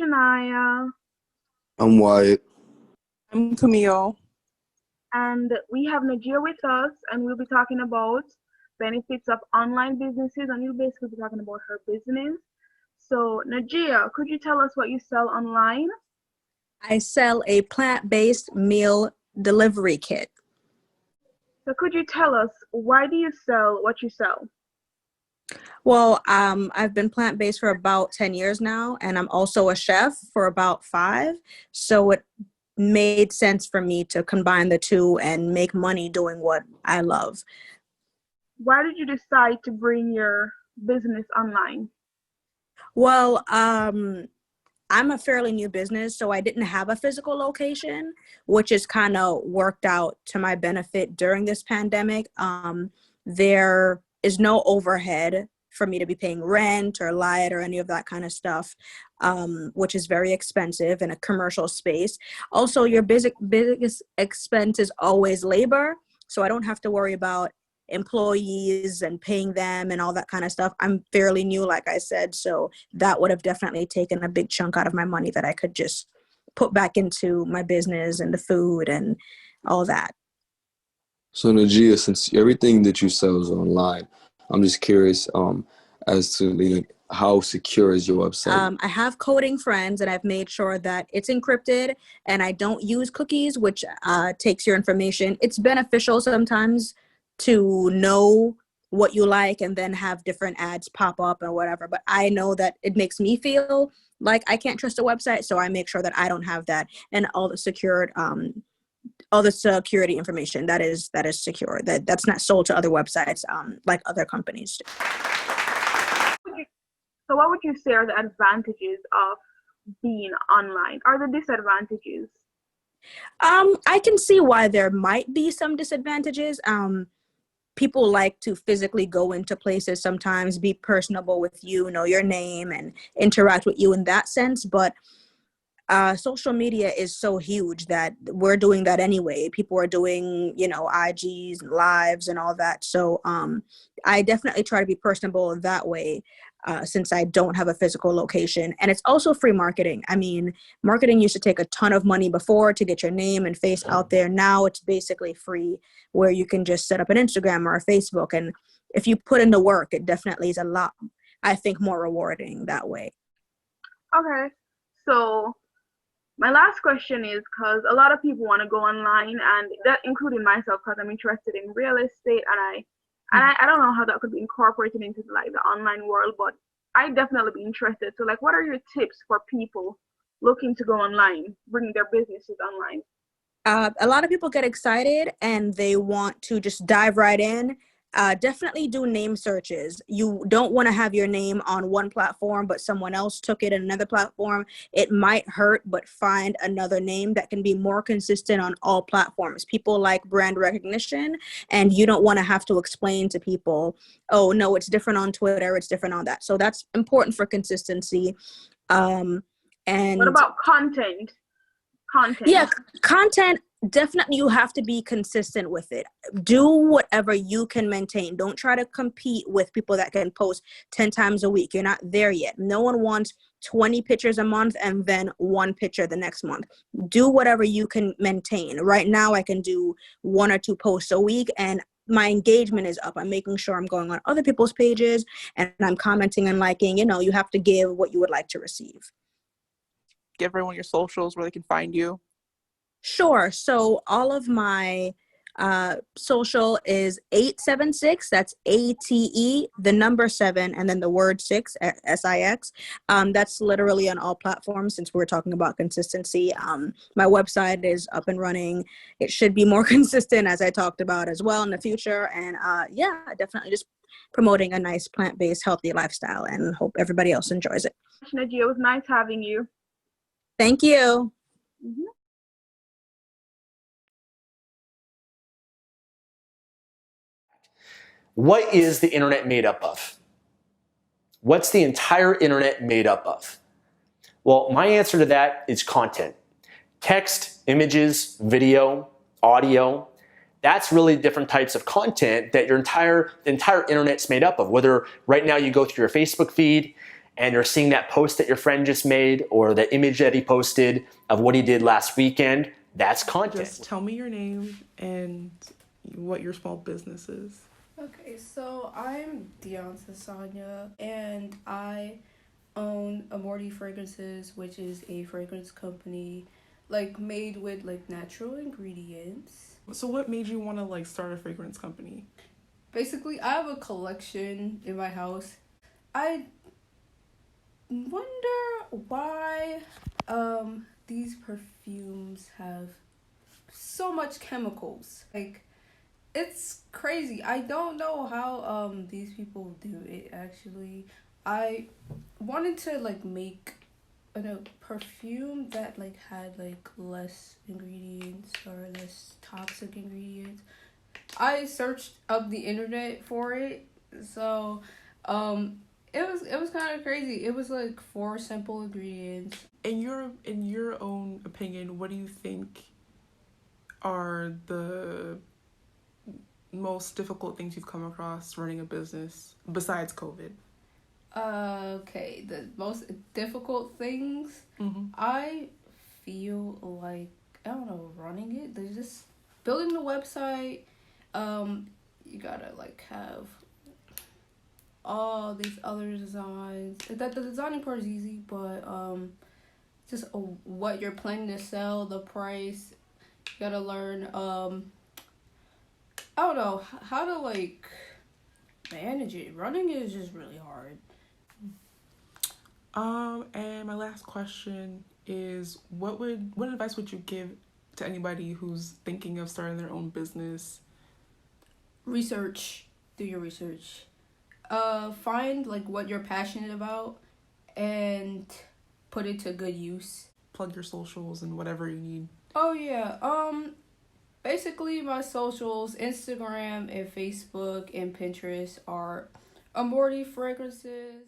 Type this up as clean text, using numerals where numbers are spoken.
Shania, I'm Wyatt. I'm Camille. and we have Najia with us, and we'll be talking about benefits of online businesses, and we'll basically be talking about her business. So, Najia, could you tell us what you sell online? I sell a plant-based meal delivery kit. So, could you tell us why do you sell what you sell? Well, I've been plant-based for about 10 years now, and I'm also a chef for about 5. So it made sense for me to combine the two and make money doing what I love. Why did you decide to bring your business online? Well, I'm a fairly new business, so I didn't have a physical location, which is kind of worked out to my benefit during this pandemic. There is no overhead for me to be paying rent or light or any of that kind of stuff, which is very expensive in a commercial space. Also, your biggest expense is always labor, so I don't have to worry about employees and paying them and all that kind of stuff. I'm fairly new, like I said, so that would have definitely taken a big chunk out of my money that I could just put back into my business and the food and all that. So Najia, since everything that you sell is online, I'm just curious as to how secure is your website? I have coding friends, and I've made sure that it's encrypted, and I don't use cookies, which takes your information. It's beneficial sometimes to know what you like and then have different ads pop up or whatever. But I know that it makes me feel like I can't trust a website, so I make sure that I don't have that, and all the security information that is secure. That's not sold to other websites like other companies do. So, what would you say are the advantages of being online? Are the disadvantages? I can see why there might be some disadvantages. People like to physically go into places sometimes, be personable with you, know your name, and interact with you in that sense. But social media is so huge that we're doing that anyway. People are doing, IGs, lives, and all that. So I definitely try to be personable that way. Since I don't have a physical location. And it's also free marketing. I mean, marketing used to take a ton of money before to get your name and face out there. Now it's basically free, where you can just set up an Instagram or a Facebook. And if you put in the work, it definitely is a lot, I think, more rewarding that way. Okay. So my last question is, because a lot of people want to go online, and that including myself, because I'm interested in real estate, and I don't know how that could be incorporated into the online world, but I definitely be interested. So what are your tips for people looking to go online, bringing their businesses online? A lot of people get excited and they want to just dive right in. Definitely do name searches. You don't want to have your name on one platform, but someone else took it in another platform. It might hurt, but find another name that can be more consistent on all platforms. People like brand recognition, and you don't want to have to explain to people, oh, no, it's different on Twitter, it's different on that. So that's important for consistency. And what about content? Yeah, content. Definitely, you have to be consistent with it. Do whatever you can maintain. Don't try to compete with people that can post 10 times a week. You're not there yet. No one wants 20 pictures a month and then 1 picture the next month. Do whatever you can maintain. Right now, I can do 1 or 2 posts a week, and my engagement is up. I'm making sure I'm going on other people's pages and I'm commenting and liking. You have to give what you would like to receive. Give everyone your socials where they can find you. Sure. So all of my social is 876. That's ATE, the number 7, and then the word 6, SIX. That's literally on all platforms, since we're talking about consistency. My website is up and running. It should be more consistent, as I talked about as well in the future. And definitely just promoting a nice plant-based, healthy lifestyle, and hope everybody else enjoys it. Najia, it was nice having you. Thank you. Mm-hmm. What is the internet made up of? What's the entire internet made up of? Well, my answer to that is content. Text, images, video, audio. That's really different types of content that the entire internet's made up of. Whether right now you go through your Facebook feed and you're seeing that post that your friend just made or the image that he posted of what he did last weekend, that's content. Just tell me your name and what your small business is. Okay, so I'm Dionne, and I own Amorti Fragrances, which is a fragrance company like made with like natural ingredients. So what made you want to like start a fragrance company? Basically, I have a collection in my house. I wonder why these perfumes have so much chemicals. Like, it's crazy. I don't know how these people do it actually. I wanted to like make a perfume that like had like less ingredients or less toxic ingredients. I searched up the internet for it, so it was kind of crazy. It was like 4 simple ingredients. In your own opinion, what do you think are the most difficult things you've come across running a business besides COVID? Okay, the most difficult things, I feel like, I don't know, running it. There's just building the website. You gotta like have all these other designs. That the designing part is easy, but just what you're planning to sell, the price. You gotta learn. I don't know how to like manage it. Running it is just really hard. And my last question is, what advice would you give to anybody who's thinking of starting their own business? Research. Do your research. Find like what you're passionate about and put it to good use. Plug your socials and whatever you need. Oh yeah. Basically my socials, Instagram and Facebook and Pinterest are Amorti Fragrances.